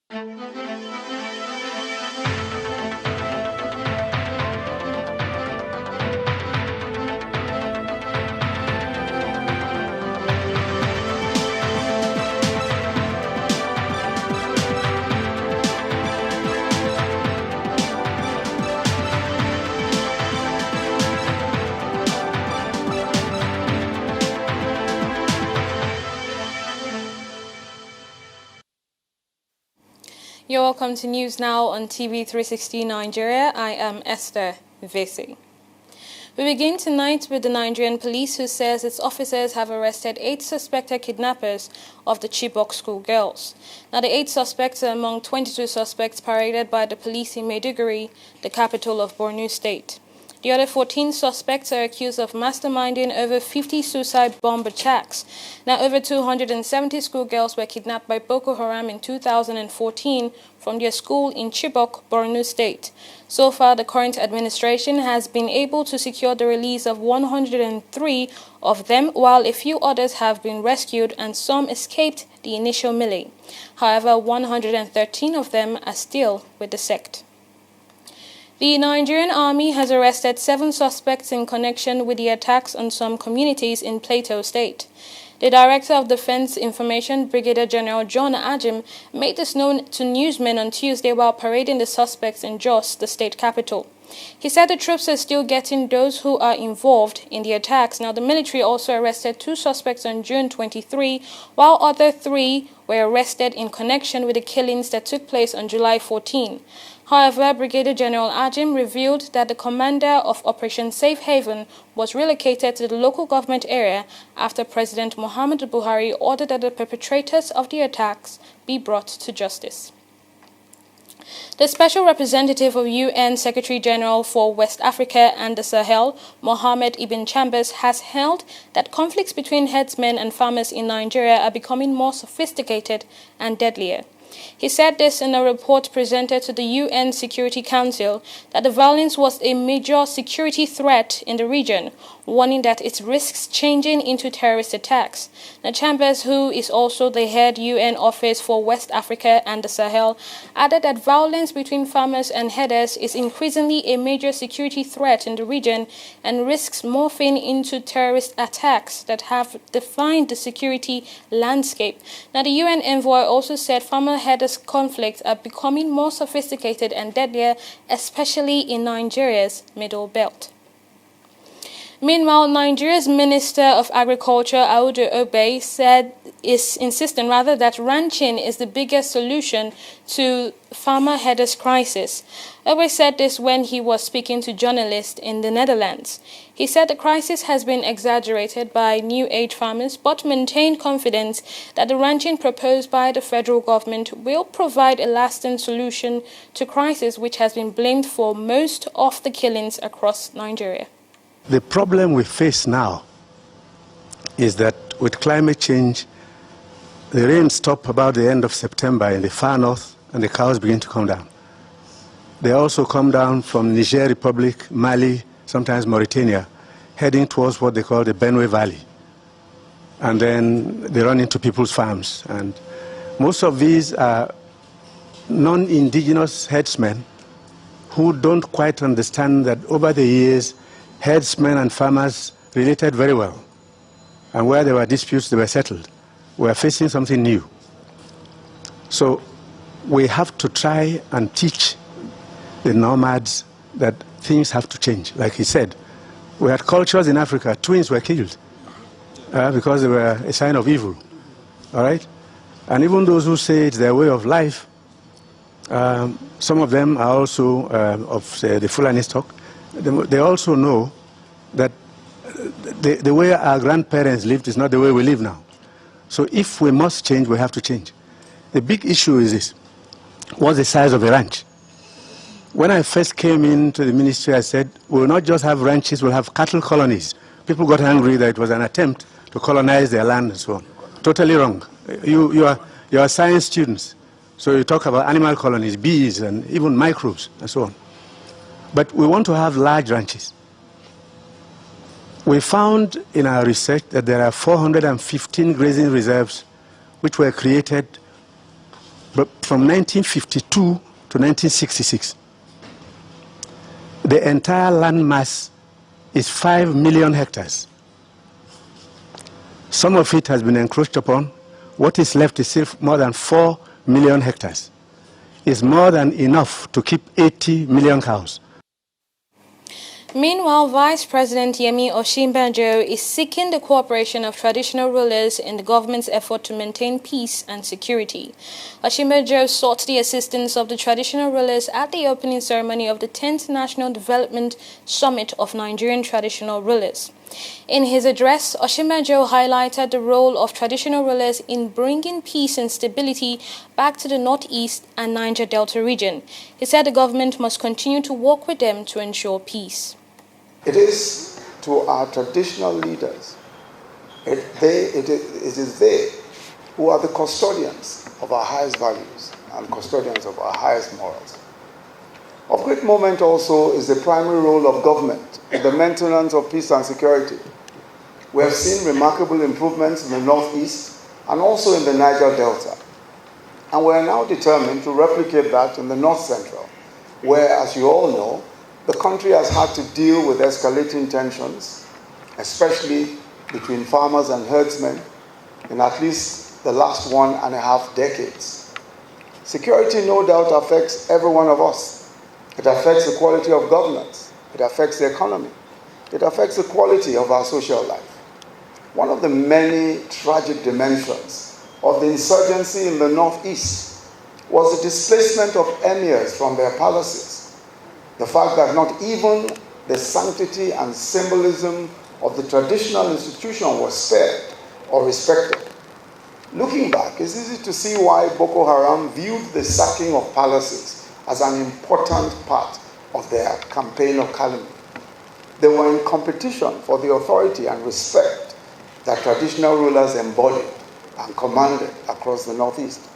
You're welcome to News Now on TV360 Nigeria. I am Esther Vese. We begin tonight with the Nigerian police, who says its officers have arrested 8 suspected kidnappers of the Chibok schoolgirls. Now, the 8 suspects are among 22 suspects paraded by the police in Maiduguri, the capital of Borno State. The other 14 suspects are accused of masterminding over 50 suicide bomb attacks. Now, over 270 schoolgirls were kidnapped by Boko Haram in 2014 from their school in Chibok, Borno State. So far, the current administration has been able to secure the release of 103 of them, while a few others have been rescued and some escaped the initial melee. However, 113 of them are still with the sect. The Nigerian Army has arrested 7 suspects in connection with the attacks on some communities in Plateau State. The Director of Defense Information, Brigadier General John Ajim, made this known to newsmen on Tuesday while parading the suspects in Jos, the state capital. He said the troops are still getting those who are involved in the attacks. Now, the military also arrested 2 suspects on June 23, while other 3 were arrested in connection with the killings that took place on July 14. However, Brigadier General Ajim revealed that the commander of Operation Safe Haven was relocated to the local government area after President Muhammadu Buhari ordered that the perpetrators of the attacks be brought to justice. The Special Representative of UN Secretary General for West Africa and the Sahel, Mohammed Ibn Chambers, has held that conflicts between herdsmen and farmers in Nigeria are becoming more sophisticated and deadlier. He said this in a report presented to the UN Security Council that the violence was a major security threat in the region, warning that it risks changing into terrorist attacks. Now, Chambers, who is also the head UN office for West Africa and the Sahel, added that violence between farmers and herders is increasingly a major security threat in the region and risks morphing into terrorist attacks that have defined the security landscape. Now, the UN envoy also said farmer-herders conflicts are becoming more sophisticated and deadlier, especially in Nigeria's Middle Belt. Meanwhile, Nigeria's Minister of Agriculture, Audu Obe, is insisting that ranching is the biggest solution to farmer-herders' crisis. Obe said this when he was speaking to journalists in the Netherlands. He said the crisis has been exaggerated by new age farmers, but maintained confidence that the ranching proposed by the federal government will provide a lasting solution to crisis which has been blamed for most of the killings across Nigeria. The problem we face now is that with climate change, the rains stop about the end of September in the far north and the cows begin to come down. They also come down from Niger Republic, Mali, sometimes Mauritania, heading towards what they call the Benue Valley. And then they run into people's farms. And most of these are non-indigenous herdsmen who don't quite understand that over the years, herdsmen and farmers related very well. And where there were disputes, they were settled. We are facing something new. So we have to try and teach the nomads that things have to change. Like he said, we had cultures in Africa, twins were killed because they were a sign of evil. All right? And even those who say it's their way of life, some of them are also of the Fulani stock. They also know that the way our grandparents lived is not the way we live now. So if we must change, we have to change. The big issue is this: what's the size of a ranch? When I first came into the ministry, I said, we'll not just have ranches, we'll have cattle colonies. People got angry that it was an attempt to colonize their land and so on. Totally wrong. You are science students, so you talk about animal colonies, bees, and even microbes, and so on. But we want to have large ranches. We found in our research that there are 415 grazing reserves which were created but from 1952 to 1966. The entire land mass is 5 million hectares. Some of it has been encroached upon. What is left is still more than 4 million hectares. It's more than enough to keep 80 million cows. Meanwhile, Vice President Yemi Osinbajo is seeking the cooperation of traditional rulers in the government's effort to maintain peace and security. Osinbajo sought the assistance of the traditional rulers at the opening ceremony of the 10th National Development Summit of Nigerian Traditional Rulers. In his address, Osinbajo highlighted the role of traditional rulers in bringing peace and stability back to the Northeast and Niger Delta region. He said the government must continue to work with them to ensure peace. It is to our traditional leaders, it is they who are the custodians of our highest values and custodians of our highest morals. Of great moment also is the primary role of government in the maintenance of peace and security. We have seen remarkable improvements in the Northeast and also in the Niger Delta. And we are now determined to replicate that in the North Central, where, as you all know, the country has had to deal with escalating tensions, especially between farmers and herdsmen, in at least the last 1.5 decades. Security, no doubt, affects every one of us. It affects the quality of governance. It affects the economy. It affects the quality of our social life. One of the many tragic dimensions of the insurgency in the Northeast was the displacement of emirs from their palaces. The fact that not even the sanctity and symbolism of the traditional institution was spared or respected. Looking back, it's easy to see why Boko Haram viewed the sacking of palaces as an important part of their campaign of calumny. They were in competition for the authority and respect that traditional rulers embodied and commanded across the Northeast.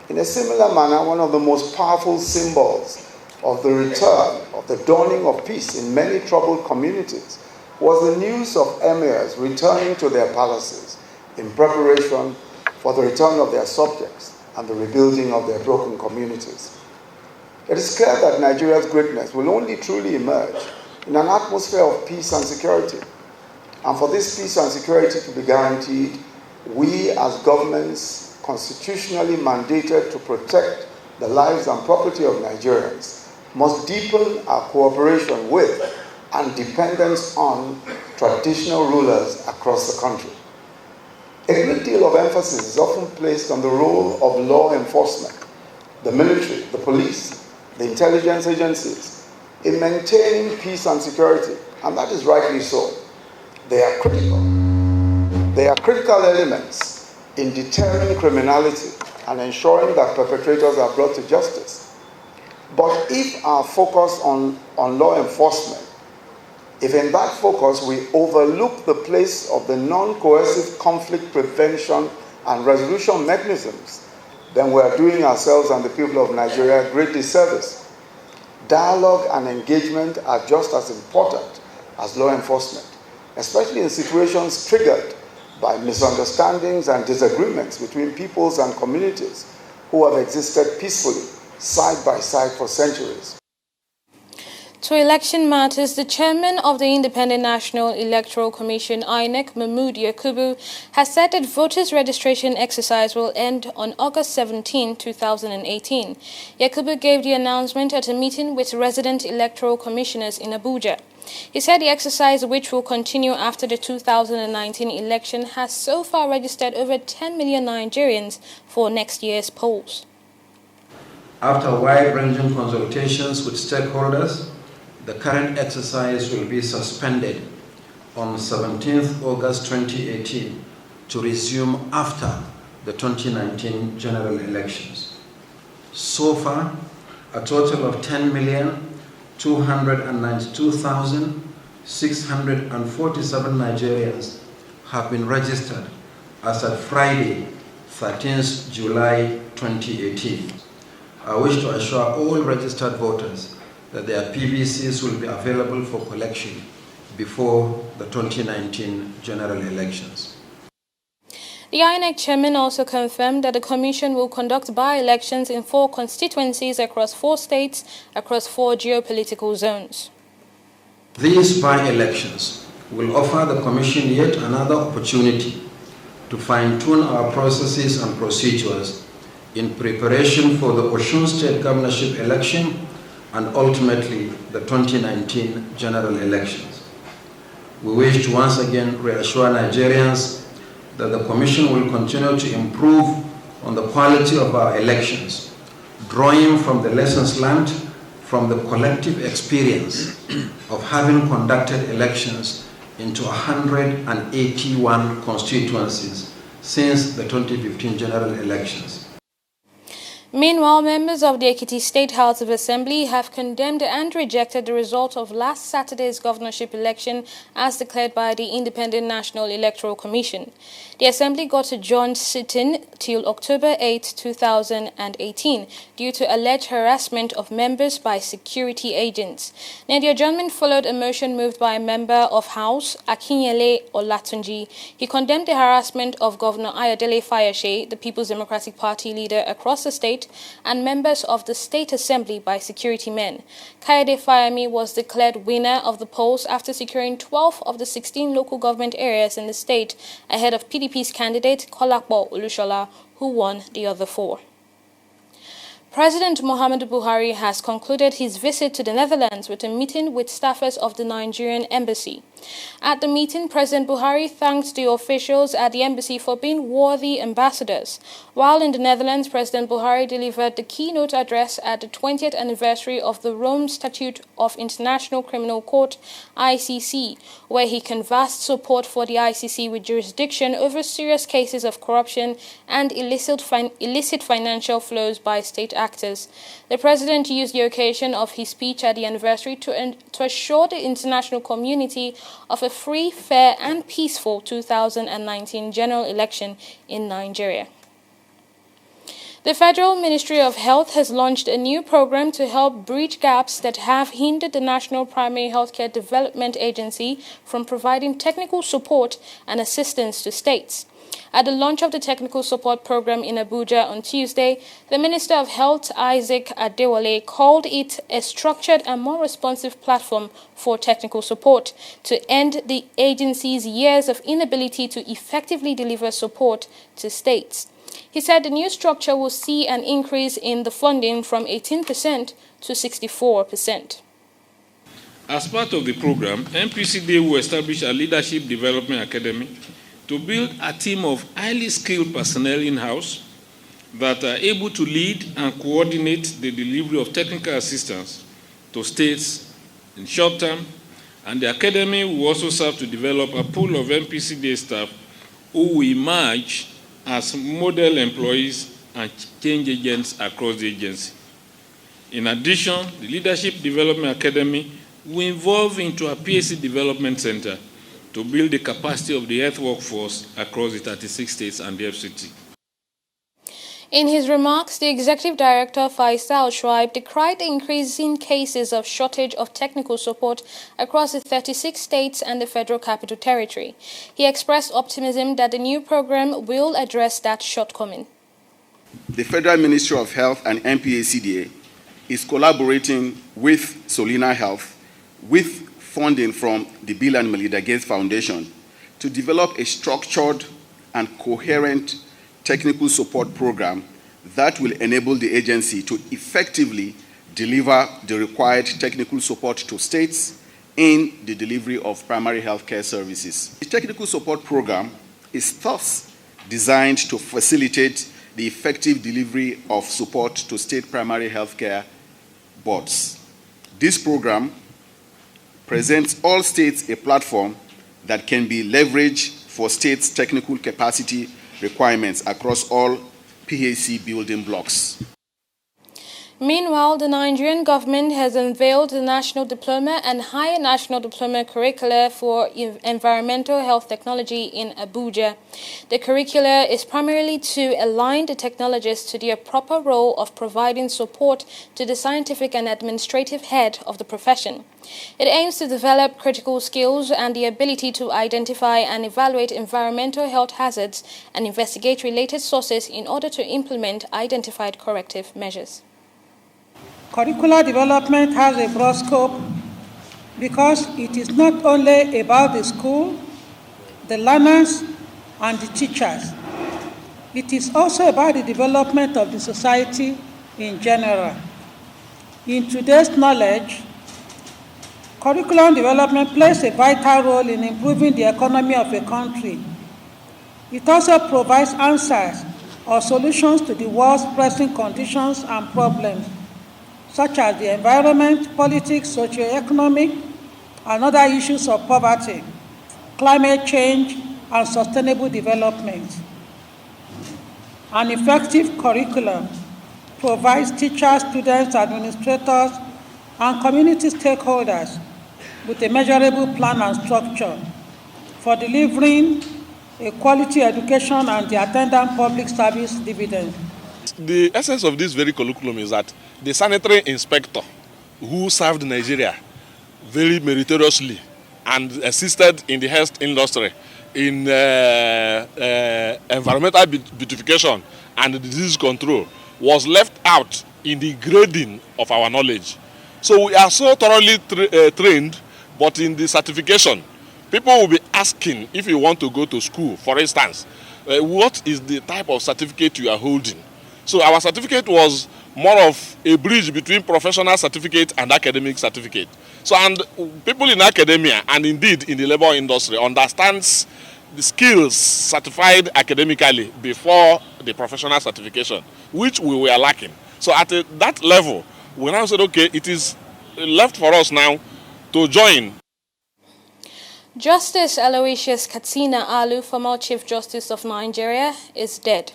In a similar manner, one of the most powerful symbols of the return, of the dawning of peace in many troubled communities was the news of emirs returning to their palaces in preparation for the return of their subjects and the rebuilding of their broken communities. It is clear that Nigeria's greatness will only truly emerge in an atmosphere of peace and security. And for this peace and security to be guaranteed, we as governments constitutionally mandated to protect the lives and property of Nigerians must deepen our cooperation with and dependence on traditional rulers across the country. A great deal of emphasis is often placed on the role of law enforcement, the military, the police, the intelligence agencies, in maintaining peace and security, and that is rightly so. They are critical. They are critical elements in deterring criminality and ensuring that perpetrators are brought to justice. But if our focus on law enforcement, if in that focus we overlook the place of the non-coercive conflict prevention and resolution mechanisms, then we are doing ourselves and the people of Nigeria a great disservice. Dialogue and engagement are just as important as law enforcement, especially in situations triggered by misunderstandings and disagreements between peoples and communities who have existed peacefully, side by side for centuries. To election matters, the chairman of the Independent National Electoral Commission, INEC, Mahmood Yakubu, has said that voters' registration exercise will end on August 17, 2018. Yakubu gave the announcement at a meeting with resident electoral commissioners in Abuja. He said the exercise, which will continue after the 2019 election, has so far registered over 10 million Nigerians for next year's polls. After wide-ranging consultations with stakeholders, the current exercise will be suspended on 17th August 2018 to resume after the 2019 general elections. So far, a total of 10,292,647 Nigerians have been registered as of Friday, 13th July 2018. I wish to assure all registered voters that their PVCs will be available for collection before the 2019 general elections. The INEC chairman also confirmed that the commission will conduct by-elections in 4 constituencies across 4 states, across 4 geopolitical zones. These by-elections will offer the commission yet another opportunity to fine-tune our processes and procedures in preparation for the Osun State governorship election and ultimately the 2019 general elections. We wish to once again reassure Nigerians that the Commission will continue to improve on the quality of our elections, drawing from the lessons learned from the collective experience of having conducted elections into 181 constituencies since the 2015 general elections. Meanwhile, members of the Ekiti State House of Assembly have condemned and rejected the result of last Saturday's governorship election as declared by the Independent National Electoral Commission. The Assembly got adjourned sitting till October 8, 2018 due to alleged harassment of members by security agents. Now, the adjournment followed a motion moved by a member of House, Akinyele Olatunji. He condemned the harassment of Governor Ayodele Fayose, the People's Democratic Party leader across the state, and members of the State Assembly by security men. Kayode Fayemi was declared winner of the polls after securing 12 of the 16 local government areas in the state ahead of PDP's candidate Kolakbo Olushola, who won the other 4. President Muhammadu Buhari has concluded his visit to the Netherlands with a meeting with staffers of the Nigerian embassy. At the meeting, President Buhari thanked the officials at the embassy for being worthy ambassadors. While in the Netherlands, President Buhari delivered the keynote address at the 20th anniversary of the Rome Statute of International Criminal Court, ICC, where he canvassed support for the ICC with jurisdiction over serious cases of corruption and illicit financial flows by state actors. The president used the occasion of his speech at the anniversary to assure the international community of a free, fair and peaceful 2019 general election in Nigeria. The Federal Ministry of Health has launched a new program to help bridge gaps that have hindered the National Primary Healthcare Development Agency from providing technical support and assistance to states. At the launch of the technical support program in Abuja on Tuesday, the Minister of Health, Isaac Adewale, called it a structured and more responsive platform for technical support to end the agency's years of inability to effectively deliver support to states. He said the new structure will see an increase in the funding from 18% to 64%. As part of the program, NPCDA will establish a Leadership Development Academy to build a team of highly skilled personnel in-house that are able to lead and coordinate the delivery of technical assistance to states in short term, and the academy will also serve to develop a pool of NPCDA staff who will emerge as model employees and change agents across the agency. In addition, the Leadership Development Academy will evolve into a PhD development center to build the capacity of the health workforce across the 36 states and the FCT. In his remarks, the Executive Director, Faisal Shuaib, decried the increasing cases of shortage of technical support across the 36 states and the Federal Capital Territory. He expressed optimism that the new program will address that shortcoming. The Federal Ministry of Health and NPACDA is collaborating with Solina Health with funding from the Bill and Melinda Gates Foundation to develop a structured and coherent technical support program that will enable the agency to effectively deliver the required technical support to states in the delivery of primary health care services. The technical support program is thus designed to facilitate the effective delivery of support to state primary health care boards. This program presents all states a platform that can be leveraged for states' technical capacity requirements across all PHC building blocks. Meanwhile, the Nigerian government has unveiled the National Diploma and Higher National Diploma curricula for environmental health technology in Abuja. The curricula is primarily to align the technologists to their proper role of providing support to the scientific and administrative head of the profession. It aims to develop critical skills and the ability to identify and evaluate environmental health hazards and investigate related sources in order to implement identified corrective measures. Curricular development has a broad scope because it is not only about the school, the learners, and the teachers. It is also about the development of the society in general. In today's knowledge, curriculum development plays a vital role in improving the economy of a country. It also provides answers or solutions to the world's pressing conditions and problems, such as the environment, politics, socio-economic, and other issues of poverty, climate change, and sustainable development. An effective curriculum provides teachers, students, administrators, and community stakeholders with a measurable plan and structure for delivering a quality education and the attendant public service dividend. The essence of this very curriculum is that the sanitary inspector who served Nigeria very meritoriously and assisted in the health industry in environmental beautification and disease control was left out in the grading of our knowledge. So we are so thoroughly trained, but in the certification, people will be asking if you want to go to school, for instance, what is the type of certificate you are holding? So our certificate was more of a bridge between professional certificate and academic certificate. So, and people in academia and indeed in the labor industry understands the skills certified academically before the professional certification, which we were lacking. So at that level, we now said, okay, it is left for us now to join. Justice Aloysius Katsina Alu, former Chief Justice of Nigeria, is dead.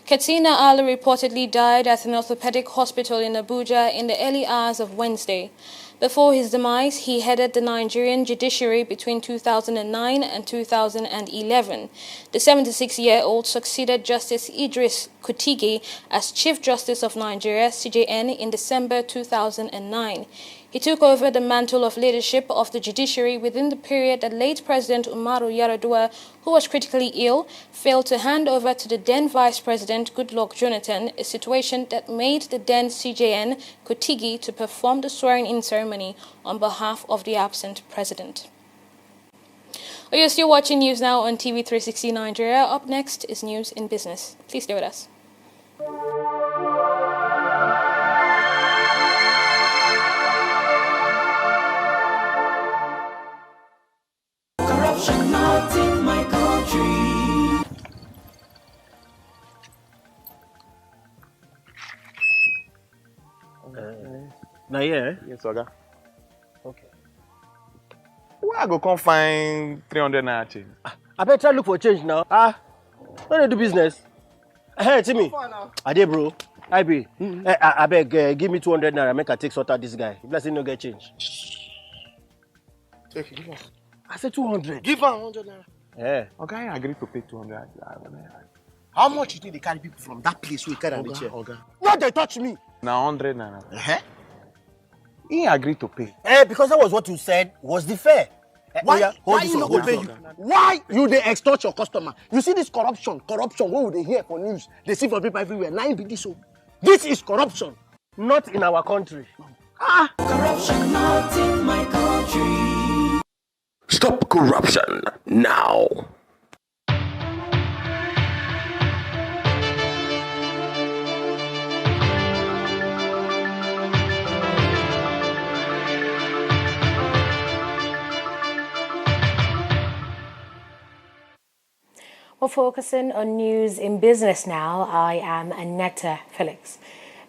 Katsina Alu reportedly died at an orthopedic hospital in Abuja in the early hours of Wednesday. Before his demise, he headed the Nigerian judiciary between 2009 and 2011. The 76-year-old succeeded Justice Idris Kutigi as Chief Justice of Nigeria, CJN, in December 2009. He took over the mantle of leadership of the judiciary within the period that late President Umaru Yar'Adua, who was critically ill, failed to hand over to the then Vice President Goodluck Jonathan, a situation that made the then CJN Kutigi to perform the swearing-in ceremony on behalf of the absent president. You're still watching News Now on TV360 Nigeria. Up next is News in Business. Please stay with us. Corruption not in my country. Now, yeah? Yes, Oga. Okay. Where I go come find 300 naira change? I better try look for change now. When they do business. Hey, Timmy. I did, bro. I be. I beg, give me 200 naira. Make I take sort out this guy. If let's say no get change. Take it, give us. I said 200. Give her 100 naira. Yeah. Okay, I agree to pay 200. How much you think they carry people from that place we carry on the chair? Okay. What they touch me? Now 100 naira. He agreed to pay. Because that was what you said was the fair. Why you not go pay you? Why you they extort your customer? You see this corruption, what would they hear for news? They see for people everywhere. Now be this so. This is corruption, not in our country. Corruption not in my country. Stop corruption now. We're focusing on news in business now. I am Annetta Felix.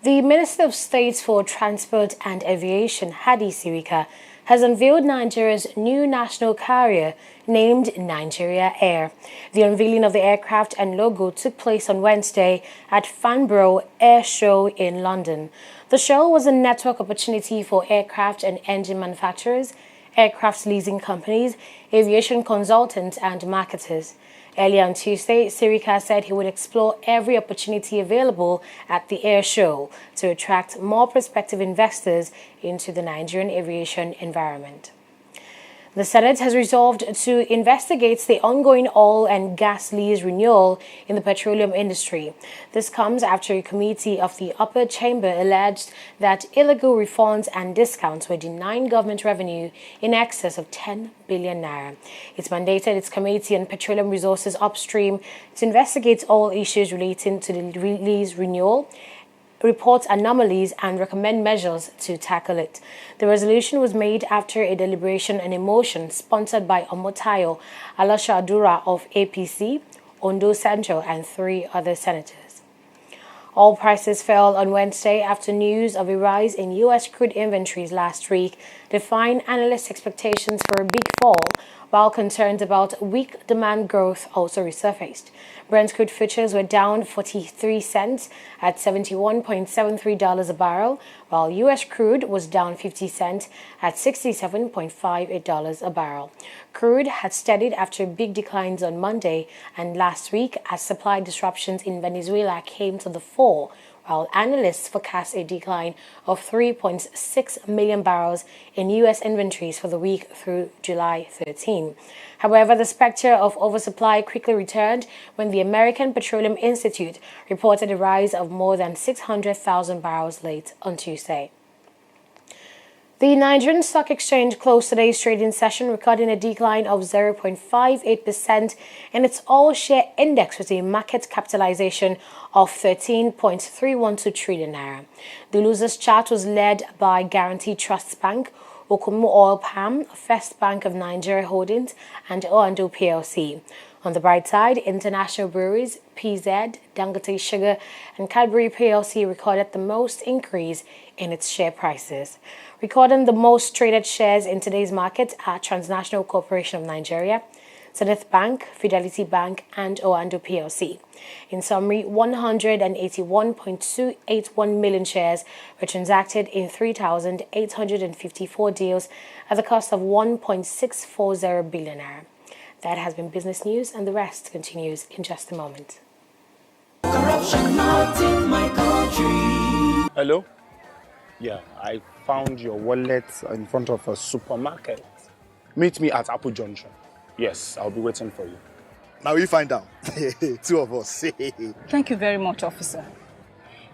The Minister of State for Transport and Aviation, Hadi Sirika, has unveiled Nigeria's new national carrier named Nigeria Air. The unveiling of the aircraft and logo took place on Wednesday at Farnborough Air Show in London. The show was a network opportunity for aircraft and engine manufacturers, aircraft leasing companies, aviation consultants, and marketers. Earlier on Tuesday, Sirika said he would explore every opportunity available at the air show to attract more prospective investors into the Nigerian aviation environment. The Senate has resolved to investigate the ongoing oil and gas lease renewal in the petroleum industry. This comes after a committee of the upper chamber alleged that illegal refunds and discounts were denying government revenue in excess of 10 billion naira. It mandated its Committee on Petroleum Resources Upstream to investigate all issues relating to the lease renewal, report anomalies, and recommend measures to tackle it. The resolution was made after a deliberation and a motion sponsored by Omotayo Alasha-Adura of APC, Ondo Central, and 3 other senators. Oil prices fell on Wednesday after news of a rise in U.S. crude inventories last week defied analysts' expectations for a big fall, while concerns about weak demand growth also resurfaced. Brent crude futures were down 43 cents at $71.73 a barrel, while U.S. crude was down 50 cents at $67.58 a barrel. Crude had steadied after big declines on Monday and last week as supply disruptions in Venezuela came to the fore, while analysts forecast a decline of 3.6 million barrels in U.S. inventories for the week through July 13. However, the specter of oversupply quickly returned when the American Petroleum Institute reported a rise of more than 600,000 barrels late on Tuesday. The Nigerian Stock Exchange closed today's trading session recording a decline of 0.58% in its all-share index with a market capitalization of 13.312 trillion naira. The losers chart was led by Guarantee Trust Bank, Okumu Oil Palm, First Bank of Nigeria Holdings, and Oando PLC. On the bright side, international breweries, PZ, Dangote Sugar, and Cadbury PLC recorded the most increase in its share prices. Recording the most traded shares in today's market are Transnational Corporation of Nigeria, Zenith Bank, Fidelity Bank, and Oando PLC. In summary, 181.281 million shares were transacted in 3,854 deals at the cost of 1.640 billion naira. That has been business news, and the rest continues in just a moment. Corruption not in my country. Hello? Yeah, I found your wallet in front of a supermarket. Meet me at Apple Junction. Yes, I'll be waiting for you. Now we find out. 2 of us. Thank you very much, officer.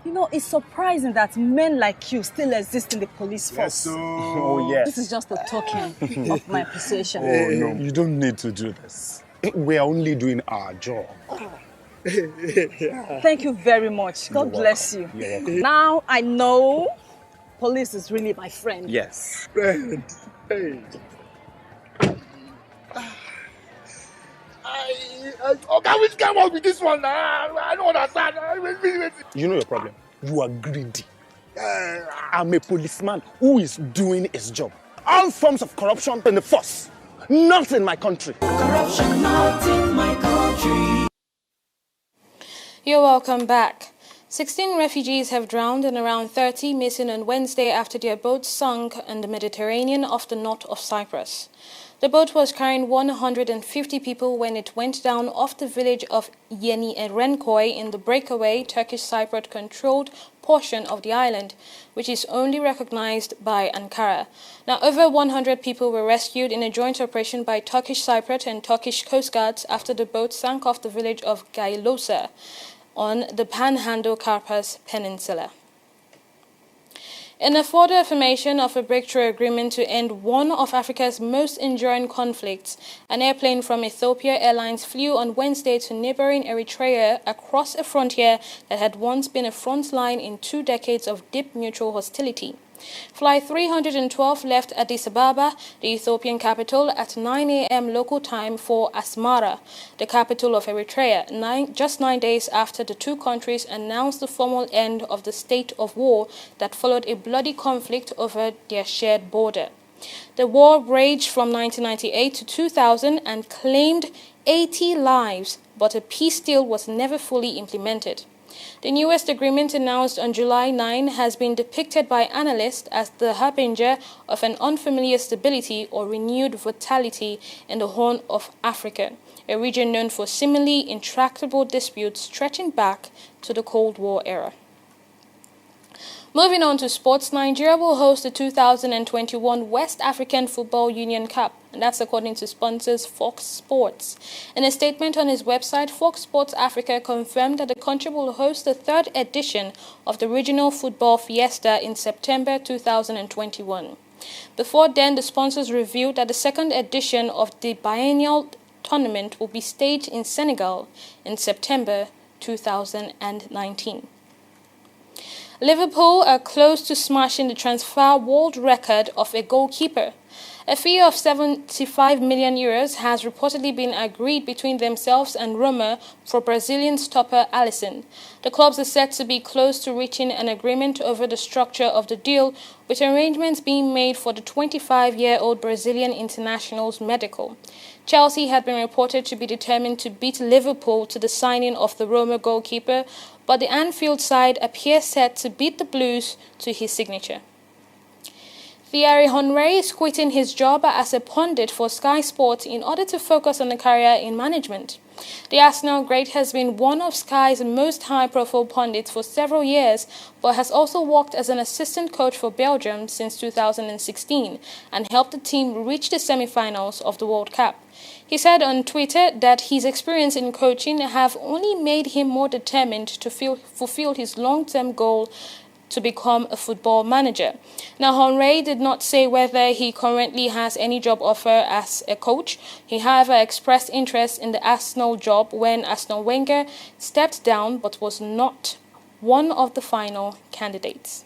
You know, it's surprising that men like you still exist in the police force. Yes, oh, yes. This is just a token of my appreciation. Oh, no, you don't need to do this. We're only doing our job. Thank you very much. God bless you. You're welcome. Now I know police is really my friend. Yes. Friend. Hey. Okay, which came up with this one now? I don't understand. You know your problem. You are greedy. I'm a policeman who is doing his job. All forms of corruption in the force. Not in my country. Corruption not in my country. You're welcome back. 16 refugees have drowned and around 30 missing on Wednesday after their boat sunk in the Mediterranean off the north of Cyprus. The boat was carrying 150 people when it went down off the village of Yeni Erenköy in the breakaway Turkish Cypriot-controlled portion of the island, which is only recognized by Ankara. Now, over 100 people were rescued in a joint operation by Turkish Cypriot and Turkish Coast Guards after the boat sank off the village of Gaylosa on the Panhandle Karpas Peninsula. In a further affirmation of a breakthrough agreement to end one of Africa's most enduring conflicts, an airplane from Ethiopia Airlines flew on Wednesday to neighboring Eritrea across a frontier that had once been a front line in 2 decades of deep mutual hostility. Flight 312 left Addis Ababa, the Ethiopian capital, at 9 a.m. local time for Asmara, the capital of Eritrea, just 9 days after the 2 countries announced the formal end of the state of war that followed a bloody conflict over their shared border. The war raged from 1998 to 2000 and claimed 80 lives, but a peace deal was never fully implemented. The newest agreement announced on July 9 has been depicted by analysts as the harbinger of an unfamiliar stability or renewed vitality in the Horn of Africa, a region known for seemingly intractable disputes stretching back to the Cold War era. Moving on to sports, Nigeria will host the 2021 West African Football Union Cup, and that's according to sponsors Fox Sports. In a statement on his website, Fox Sports Africa confirmed that the country will host the third edition of the regional football fiesta in September 2021. Before then, the sponsors revealed that the second edition of the biennial tournament will be staged in Senegal in September 2019. Liverpool are close to smashing the transfer world record of a goalkeeper. A fee of €75 million has reportedly been agreed between themselves and Roma for Brazilian stopper Alisson. The clubs are said to be close to reaching an agreement over the structure of the deal, with arrangements being made for the 25-year-old Brazilian international's medical. Chelsea had been reported to be determined to beat Liverpool to the signing of the Roma goalkeeper, but the Anfield side appears set to beat the Blues to his signature. Thierry Henry is quitting his job as a pundit for Sky Sports in order to focus on a career in management. The Arsenal great has been one of Sky's most high-profile pundits for several years, but has also worked as an assistant coach for Belgium since 2016 and helped the team reach the semi-finals of the World Cup. He said on Twitter that his experience in coaching have only made him more determined to fulfill his long-term goal to become a football manager. Now, Henry did not say whether he currently has any job offer as a coach. He, however, expressed interest in the Arsenal job when Arsene Wenger stepped down but was not one of the final candidates.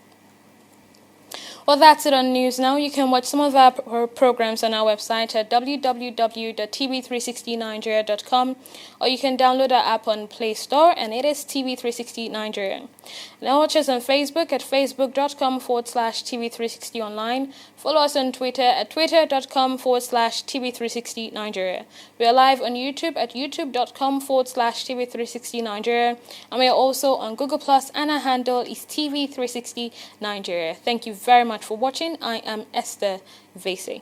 Well, that's it on News Now. You can watch some of our programs on our website at www.tv360nigeria.com, or you can download our app on Play Store, and it is TV360 Nigeria. Now watch us on Facebook at facebook.com/TV360online. Follow us on Twitter at twitter.com/TV360 Nigeria. We are live on YouTube at youtube.com/TV360 Nigeria. And we are also on Google Plus, and our handle is TV360 Nigeria. Thank you very much for watching. I am Esther Vese.